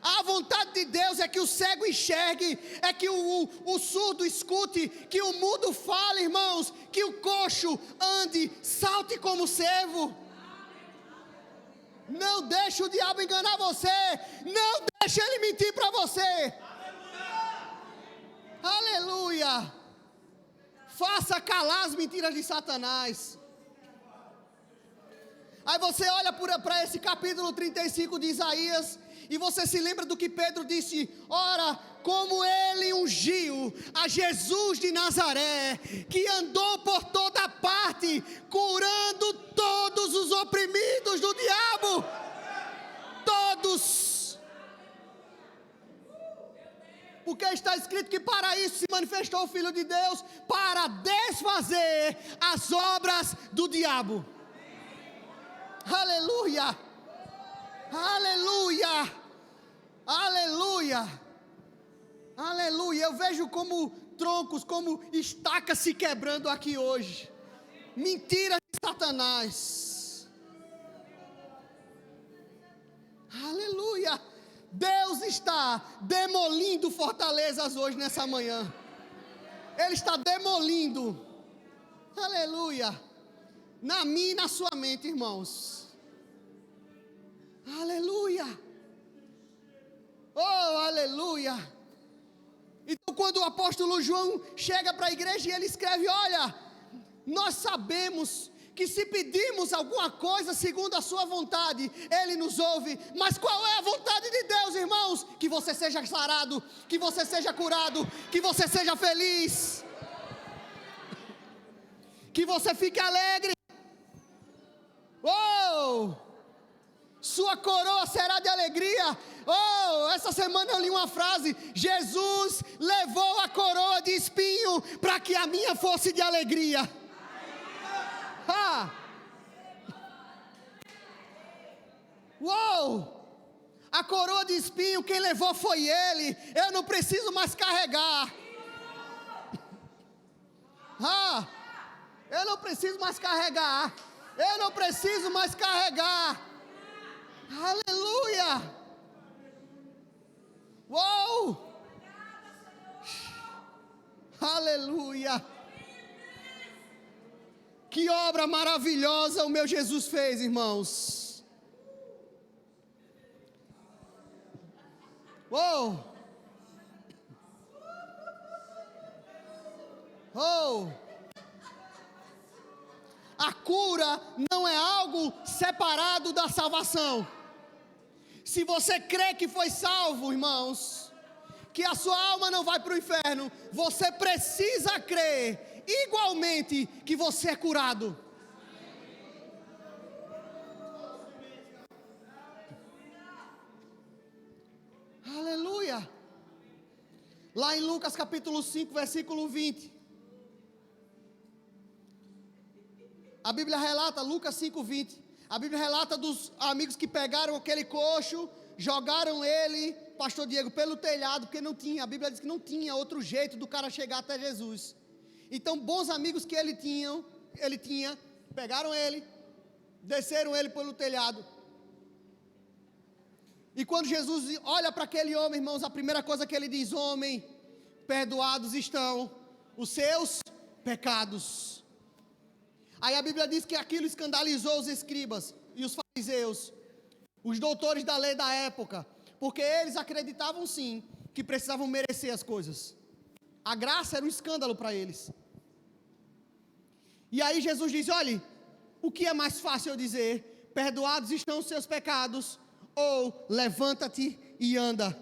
A vontade de Deus é que o cego enxergue, é que o surdo escute, que o mudo fale, irmãos, que o coxo ande, salte como cervo. Não deixe o diabo enganar você, não deixe ele mentir para você. Aleluia! Faça calar as mentiras de Satanás. Aí você olha para esse capítulo 35 de Isaías, e você se lembra do que Pedro disse: ora, como ele ungiu a Jesus de Nazaré, que andou por toda parte, curando todos os oprimidos do diabo. Todos. Porque está escrito que para isso se manifestou o Filho de Deus, para desfazer as obras do diabo. Aleluia! Aleluia! Aleluia! Aleluia! Eu vejo como troncos, como estacas se quebrando aqui hoje. Mentiras de Satanás. Aleluia! Deus está demolindo fortalezas hoje nessa manhã. Ele está demolindo. Aleluia. Na minha e na sua mente, irmãos. Aleluia. Oh, aleluia. Então, quando o apóstolo João chega para a igreja e ele escreve: olha, nós sabemos que se pedimos alguma coisa segundo a sua vontade, Ele nos ouve. Mas qual é a vontade de Deus, irmãos? Que você seja sarado, que você seja curado, que você seja feliz, que você fique alegre. Oh! Sua coroa será de alegria. Oh, essa semana eu li uma frase: Jesus levou a coroa de espinho para que a minha fosse de alegria. Ah. Uou! A coroa de espinho, quem levou foi Ele. Eu não preciso mais carregar. Ah. Eu não preciso mais carregar. Eu não preciso mais carregar. Aleluia! Uou! Aleluia! Que obra maravilhosa o meu Jesus fez, irmãos. Uou! Oh! A cura não é algo separado da salvação. Se você crê que foi salvo, irmãos, que a sua alma não vai para o inferno, você precisa crer igualmente que você é curado. Aleluia. Lá em Lucas capítulo 5, versículo 20. A Bíblia relata, Lucas 5, 20. A Bíblia relata dos amigos que pegaram aquele coxo, jogaram ele, pastor Diego, pelo telhado, porque não tinha, a Bíblia diz que não tinha outro jeito do cara chegar até Jesus. Então, bons amigos que ele tinha, pegaram ele, desceram ele pelo telhado. E quando Jesus olha para aquele homem, irmãos, a primeira coisa que ele diz: homem, perdoados estão os seus pecados. Aí a Bíblia diz que aquilo escandalizou os escribas e os fariseus, os doutores da lei da época, porque eles acreditavam sim que precisavam merecer as coisas. A graça era um escândalo para eles. E aí Jesus diz: olhe, o que é mais fácil eu dizer? Perdoados estão os seus pecados, ou levanta-te e anda.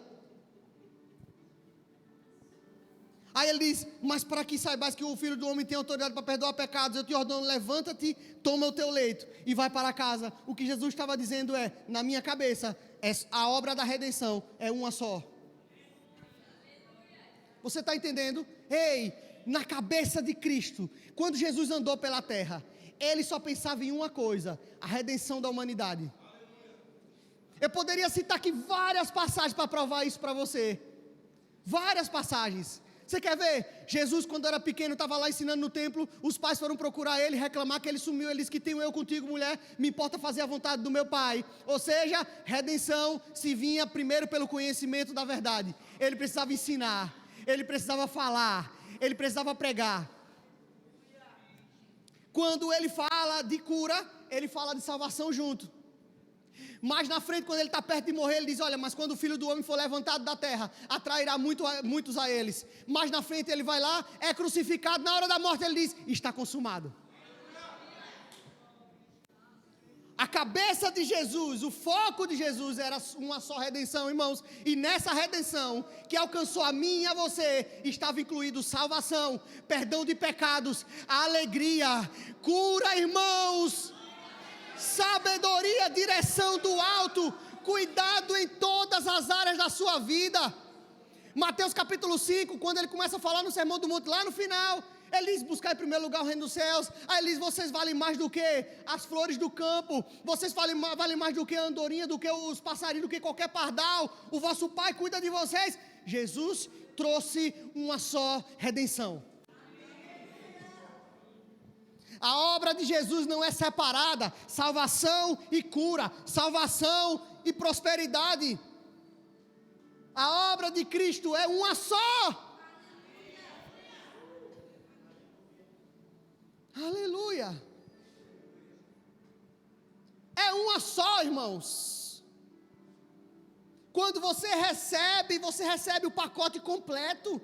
Aí ele diz: mas para que saibais que o Filho do Homem tem autoridade para perdoar pecados, eu te ordeno, levanta-te, toma o teu leito e vai para casa. O que Jesus estava dizendo é: na minha cabeça, a obra da redenção é uma só. Você está entendendo? Ei, na cabeça de Cristo, quando Jesus andou pela terra, ele só pensava em uma coisa: a redenção da humanidade. Eu poderia citar aqui várias passagens para provar isso para você. Várias passagens. Você quer ver? Jesus, quando era pequeno, estava lá ensinando no templo. Os pais foram procurar ele, reclamar que ele sumiu. Ele disse: que tenho eu contigo, mulher, me importa fazer a vontade do meu pai. Ou seja, redenção se vinha primeiro pelo conhecimento da verdade. Ele precisava ensinar, ele precisava falar, ele precisava pregar. Quando ele fala de cura, ele fala de salvação junto. Mas na frente, quando ele está perto de morrer, ele diz: olha, mas quando o Filho do Homem for levantado da terra, atrairá muitos a eles. Mas na frente ele vai lá, é crucificado, na hora da morte ele diz: está consumado. A cabeça de Jesus, o foco de Jesus era uma só redenção, irmãos. E nessa redenção, que alcançou a mim e a você, estava incluído salvação, perdão de pecados, alegria, cura, irmãos, sabedoria, direção do alto, cuidado em todas as áreas da sua vida. Mateus capítulo 5, quando ele começa a falar no Sermão do Monte, lá no final, ele diz: buscar em primeiro lugar o reino dos céus. Aí ele diz: vocês valem mais do que as flores do campo, vocês valem mais do que a andorinha, do que os passarinhos, do que qualquer pardal. O vosso Pai cuida de vocês. Jesus trouxe uma só redenção. A obra de Jesus não é separada: salvação e cura, salvação e prosperidade. A obra de Cristo é uma só. Aleluia. É uma só, irmãos. Quando você recebe o pacote completo.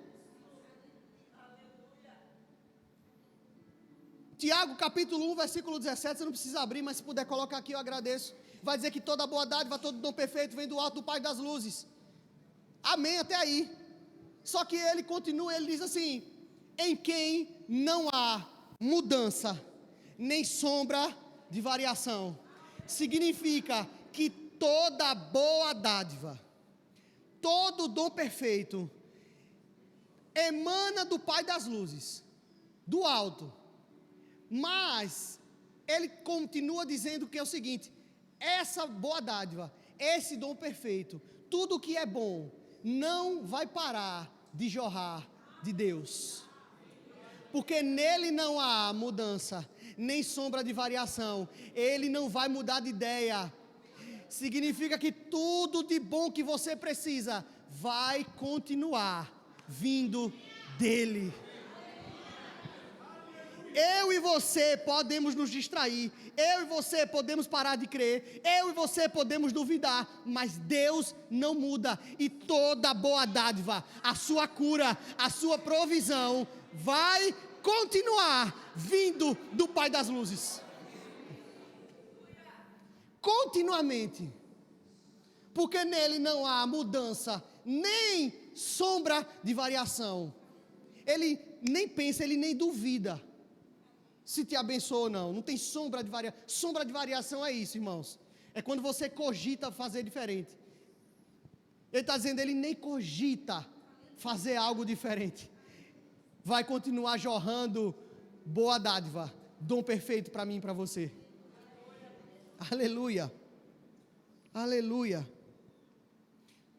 Tiago capítulo 1, versículo 17, você não precisa abrir, mas se puder colocar aqui eu agradeço. Vai dizer que toda boa dádiva, todo dom perfeito vem do alto do Pai das luzes. Amém, até aí. Só que ele continua, ele diz assim: em quem não há mudança, nem sombra de variação. Significa que toda boa dádiva, todo dom perfeito, emana do Pai das luzes, do alto. Mas ele continua dizendo que é o seguinte: essa boa dádiva, esse dom perfeito, tudo que é bom, não vai parar de jorrar de Deus, porque nele não há mudança, nem sombra de variação. Ele não vai mudar de ideia. Significa que tudo de bom que você precisa vai continuar vindo dele. Eu e você podemos nos distrair, eu e você podemos parar de crer, eu e você podemos duvidar, mas Deus não muda, e toda boa dádiva, a sua cura, a sua provisão, vai continuar vindo do Pai das luzes. Continuamente, porque nele não há mudança, nem sombra de variação. Ele nem pensa, ele nem duvida se te abençoa ou não. Não tem sombra de variação. Sombra de variação é isso, irmãos. É quando você cogita fazer diferente. Ele está dizendo, ele nem cogita fazer algo diferente. Vai continuar jorrando boa dádiva, dom perfeito para mim e para você. Aleluia. Aleluia.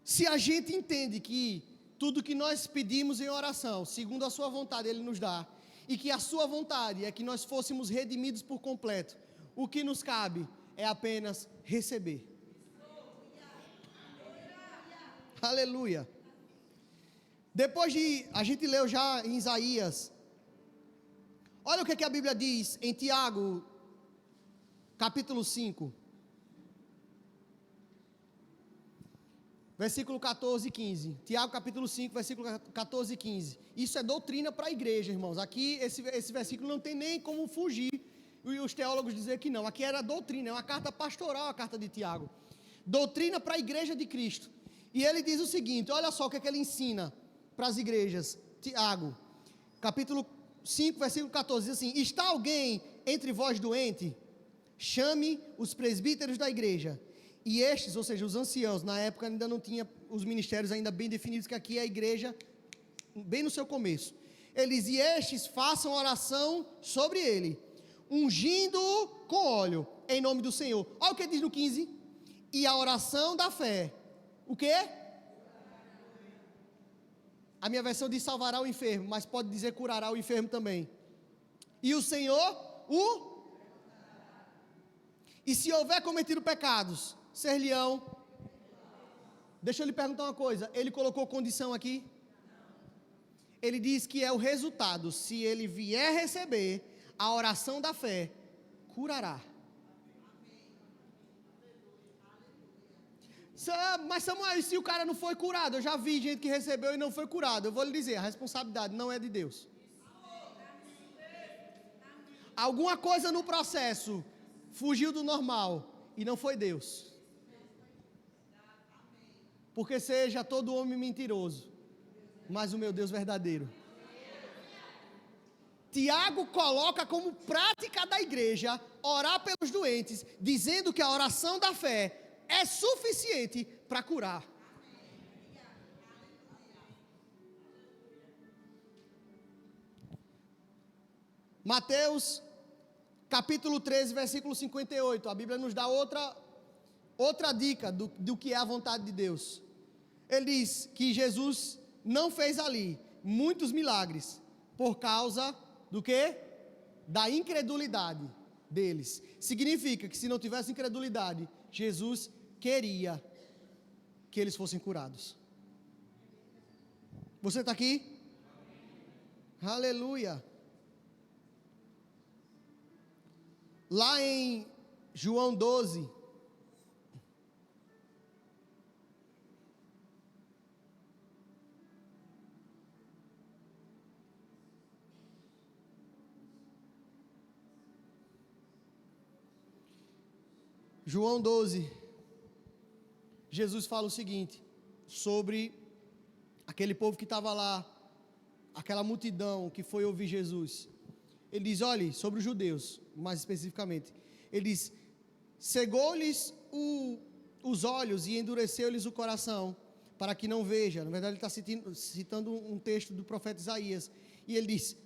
Se a gente entende que tudo que nós pedimos em oração, segundo a sua vontade, Ele nos dá, e que a sua vontade é que nós fôssemos redimidos por completo, o que nos cabe é apenas receber. Aleluia. Depois de, a gente leu já em Isaías, olha o que a Bíblia diz em Tiago, capítulo 5, versículo 14 e 15. Tiago capítulo 5, versículo 14 e 15. Isso é doutrina para a igreja, irmãos. Aqui esse versículo não tem nem como fugir e os teólogos dizer que não. Aqui era doutrina, é uma carta pastoral, a carta de Tiago. Doutrina para a igreja de Cristo. E ele diz o seguinte, olha só o que ele ensina para as igrejas. Tiago, capítulo 5, versículo 14, diz assim: está alguém entre vós doente? Chame os presbíteros da igreja. E estes, ou seja, os anciãos, na época ainda não tinha os ministérios ainda bem definidos, que aqui é a igreja, bem no seu começo. Eles, e estes, façam oração sobre ele, ungindo-o com óleo, em nome do Senhor. Olha o que diz no 15. E a oração da fé, o quê? A minha versão diz salvará o enfermo, mas pode dizer curará o enfermo também. E o Senhor o... E se houver cometido pecados, ser-lhe-ão. Deixa eu lhe perguntar uma coisa, ele colocou condição aqui? Ele diz que é o resultado, se ele vier receber a oração da fé, curará. Mas Samuel, e se o cara não foi curado? Eu já vi gente que recebeu e não foi curado. Eu vou lhe dizer, a responsabilidade não é de Deus. Alguma coisa no processo fugiu do normal e não foi Deus. Porque seja todo homem mentiroso, mas o meu Deus verdadeiro. Tiago coloca como prática da igreja orar pelos doentes, dizendo que a oração da fé é suficiente para curar. Mateus capítulo 13, versículo 58, a Bíblia nos dá outra dica do que é a vontade de Deus. Ele diz que Jesus não fez ali muitos milagres por causa do quê? Da incredulidade deles. Significa que se não tivesse incredulidade, Jesus queria que eles fossem curados. Você está aqui? Aleluia. Lá em João 12, João 12, Jesus fala o seguinte, sobre aquele povo que estava lá, aquela multidão que foi ouvir Jesus. Ele diz, olhe, sobre os judeus, mais especificamente, ele diz, cegou-lhes os olhos e endureceu-lhes o coração, para que não veja. Na verdade, ele está citando um texto do profeta Isaías, e ele diz,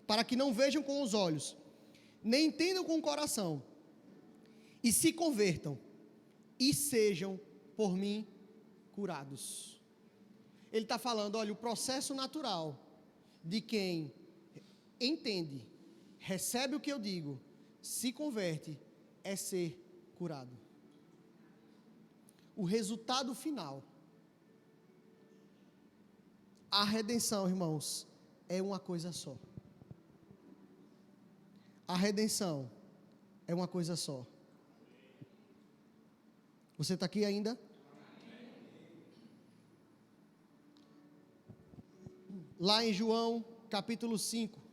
para que não vejam com os olhos, nem entendam com o coração, e se convertam, e sejam, por mim, curados. Ele está falando, olha, o processo natural de quem entende, recebe o que eu digo, se converte, é ser curado. O resultado final, a redenção, irmãos, é uma coisa só. A redenção é uma coisa só. Você está aqui ainda? Lá em João, capítulo 5,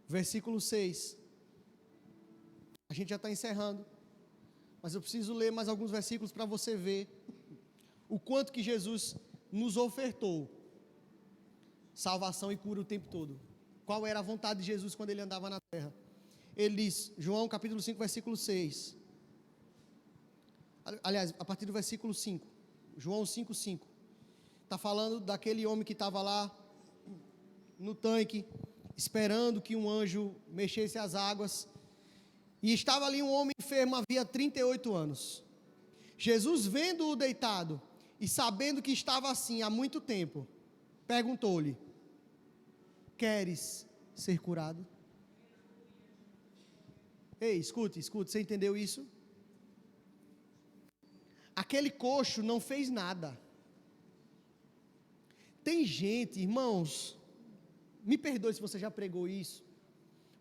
versículo 6. A gente já está encerrando, mas eu preciso ler mais alguns versículos para você ver o quanto que Jesus nos ofertou salvação e cura o tempo todo. Qual era a vontade de Jesus quando ele andava na terra? Ele diz, João capítulo 5, versículo 6. Aliás, a partir do versículo 5. João 5, 5. Está falando daquele homem que estava lá no tanque, esperando que um anjo mexesse as águas. E estava ali um homem enfermo, havia 38 anos. Jesus, vendo-o deitado e sabendo que estava assim há muito tempo, perguntou-lhe, queres ser curado? Ei, escute, você entendeu isso? Aquele coxo não fez nada. Tem gente, irmãos, me perdoe se você já pregou isso,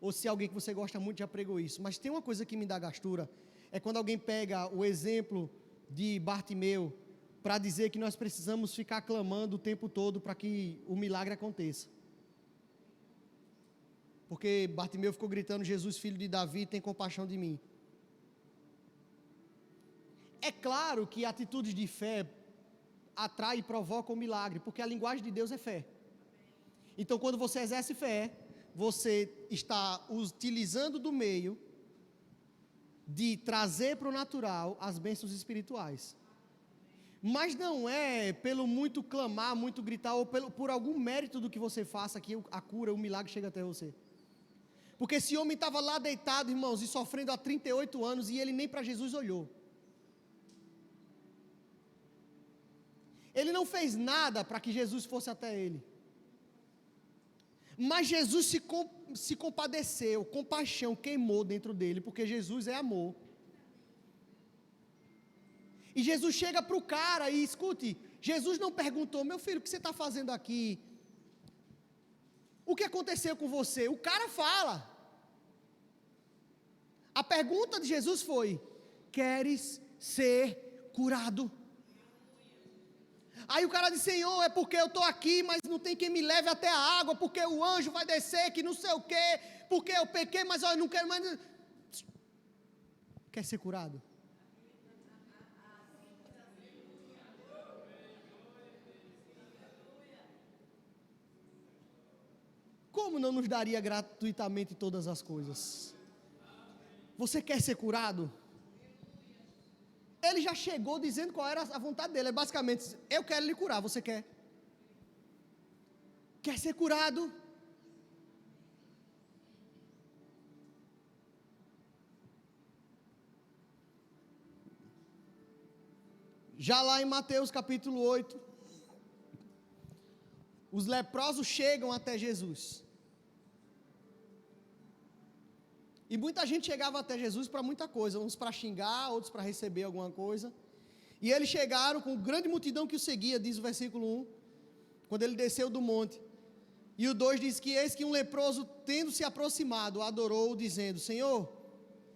ou se alguém que você gosta muito já pregou isso, mas tem uma coisa que me dá gastura, é quando alguém pega o exemplo de Bartimeu, para dizer que nós precisamos ficar clamando o tempo todo para que o milagre aconteça. Porque Bartimeu ficou gritando, Jesus, filho de Davi, tem compaixão de mim. É claro que atitudes de fé atrai e provoca o milagre, porque a linguagem de Deus é fé. Então, quando você exerce fé, você está utilizando do meio de trazer para o natural as bênçãos espirituais. Mas não é pelo muito clamar, muito gritar, ou por algum mérito do que você faça, que a cura, o milagre chega até você. Porque esse homem estava lá deitado, irmãos, e sofrendo há 38 anos, e ele nem para Jesus olhou. Ele não fez nada para que Jesus fosse até ele. Mas Jesus se compadeceu, compaixão queimou dentro dele, porque Jesus é amor. E Jesus chega para o cara e escute, Jesus não perguntou, meu filho, o que você está fazendo aqui? O que aconteceu com você? O cara fala. A pergunta de Jesus foi, queres ser curado? Aí o cara disse, Senhor, é porque eu estou aqui, mas não tem quem me leve até a água, porque o anjo vai descer, que não sei o quê, porque eu pequei, mas eu não quero mais. Quer ser curado? Como não nos daria gratuitamente todas as coisas? Você quer ser curado? Ele já chegou dizendo qual era a vontade dele. É basicamente, eu quero lhe curar, você quer? Quer ser curado? Já lá em Mateus capítulo 8, os leprosos chegam até Jesus. E muita gente chegava até Jesus para muita coisa, uns para xingar, outros para receber alguma coisa. E eles chegaram com grande multidão que o seguia, diz o versículo 1, quando ele desceu do monte. E o 2 diz que eis que um leproso, tendo se aproximado, adorou, dizendo: Senhor,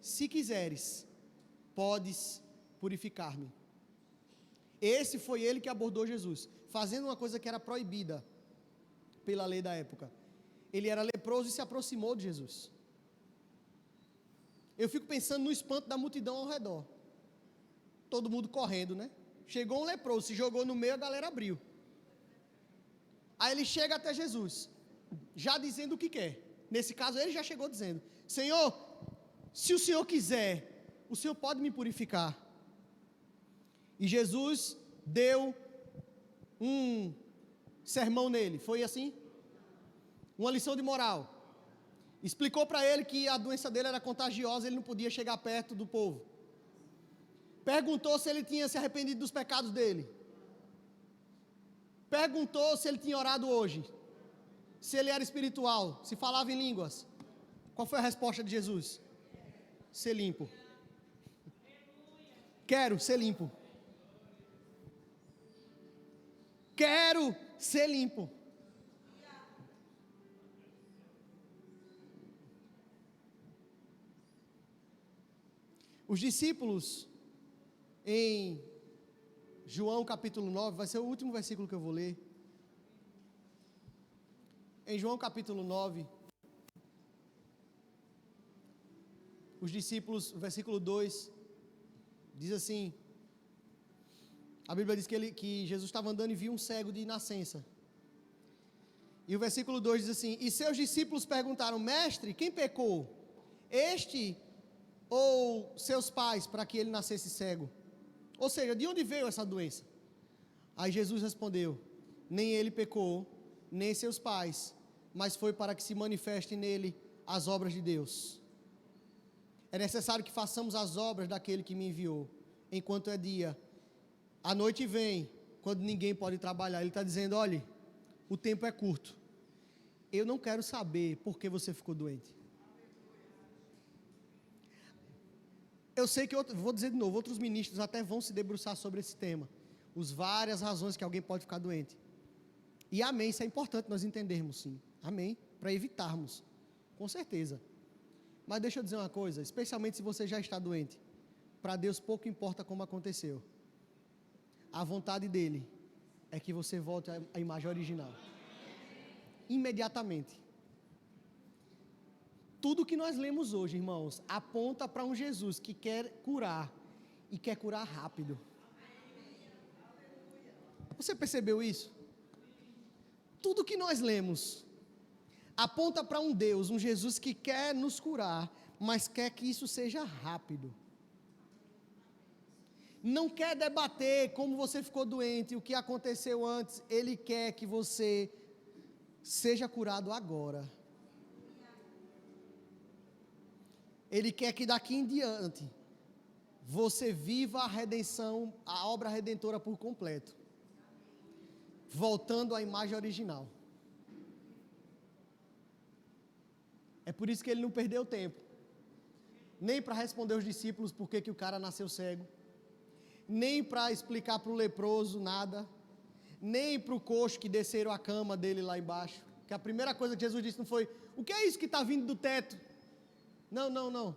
se quiseres, podes purificar-me. Esse foi ele que abordou Jesus, fazendo uma coisa que era proibida pela lei da época. Ele era leproso e se aproximou de Jesus. Eu fico pensando no espanto da multidão ao redor. Todo mundo correndo, né? Chegou um leproso, se jogou no meio, a galera abriu. Aí ele chega até Jesus, já dizendo o que quer. Nesse caso, ele já chegou dizendo: Senhor, se o Senhor quiser, o Senhor pode me purificar. E Jesus deu um sermão nele, foi assim? Uma lição de moral. Explicou para ele que a doença dele era contagiosa, ele não podia chegar perto do povo. Perguntou se ele tinha se arrependido dos pecados dele. Perguntou se ele tinha orado hoje. Se ele era espiritual, se falava em línguas. Qual foi a resposta de Jesus? Ser limpo. Quero ser limpo. Quero ser limpo. Os discípulos, em João capítulo 9, vai ser o último versículo que eu vou ler. Em João capítulo 9, os discípulos, versículo 2, diz assim: a Bíblia diz que Jesus estava andando e viu um cego de nascença. E o versículo 2 diz assim: e seus discípulos perguntaram: Mestre, quem pecou? Este ou seus pais, para que ele nascesse cego? Ou seja, de onde veio essa doença? Aí Jesus respondeu: nem ele pecou, nem seus pais, mas foi para que se manifestem nele as obras de Deus. É necessário que façamos as obras daquele que me enviou, enquanto é dia. A noite vem, quando ninguém pode trabalhar. Ele está dizendo: olhe, o tempo é curto. Eu não quero saber por que você ficou doente. Eu sei que, vou dizer de novo, outros ministros até vão se debruçar sobre esse tema. As várias razões que alguém pode ficar doente. E amém, isso é importante nós entendermos, sim. Amém, para evitarmos, com certeza. Mas deixa eu dizer uma coisa, especialmente se você já está doente. Para Deus pouco importa como aconteceu. A vontade dEle é que você volte à imagem original. Imediatamente. Tudo que nós lemos hoje, irmãos, aponta para um Jesus que quer curar e quer curar rápido. Você percebeu isso? Tudo que nós lemos aponta para um Deus, um Jesus que quer nos curar, mas quer que isso seja rápido. Não quer debater como você ficou doente, o que aconteceu antes. Ele quer que você seja curado agora. Ele quer que daqui em diante você viva a redenção, a obra redentora por completo, voltando à imagem original. É por isso que ele não perdeu tempo, nem para responder os discípulos por que o cara nasceu cego, nem para explicar para o leproso nada, nem para o coxo que desceram a cama dele lá embaixo, que a primeira coisa que Jesus disse não foi: o que é isso que está vindo do teto? Não.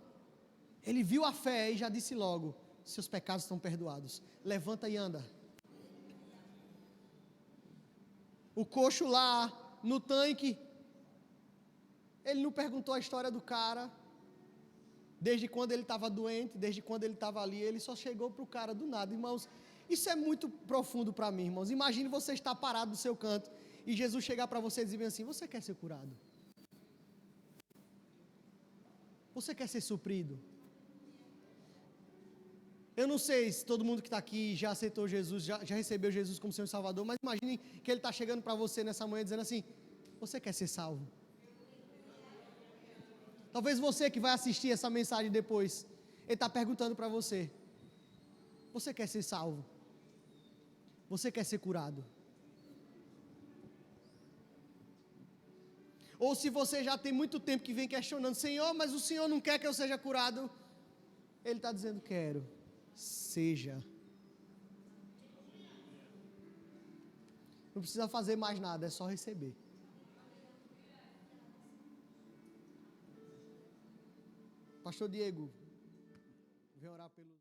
Ele viu a fé e já disse logo: seus pecados estão perdoados. Levanta e anda. O coxo lá no tanque, ele não perguntou a história do cara, desde quando ele estava doente, desde quando ele estava ali, ele só chegou para o cara do nada. Irmãos, isso é muito profundo para mim, irmãos. Imagine você estar parado no seu canto e Jesus chegar para você e dizer assim: você quer ser curado? Você quer ser suprido? Eu não sei se todo mundo que está aqui já aceitou Jesus, já recebeu Jesus como Senhor e Salvador, mas imagine que Ele está chegando para você nessa manhã dizendo assim: você quer ser salvo? Talvez você que vai assistir essa mensagem depois, Ele está perguntando para você: você quer ser salvo? Você quer ser curado? Ou se você já tem muito tempo que vem questionando: Senhor, mas o Senhor não quer que eu seja curado? Ele está dizendo: quero, seja. Não precisa fazer mais nada, é só receber. Pastor Diego, vem orar pelos...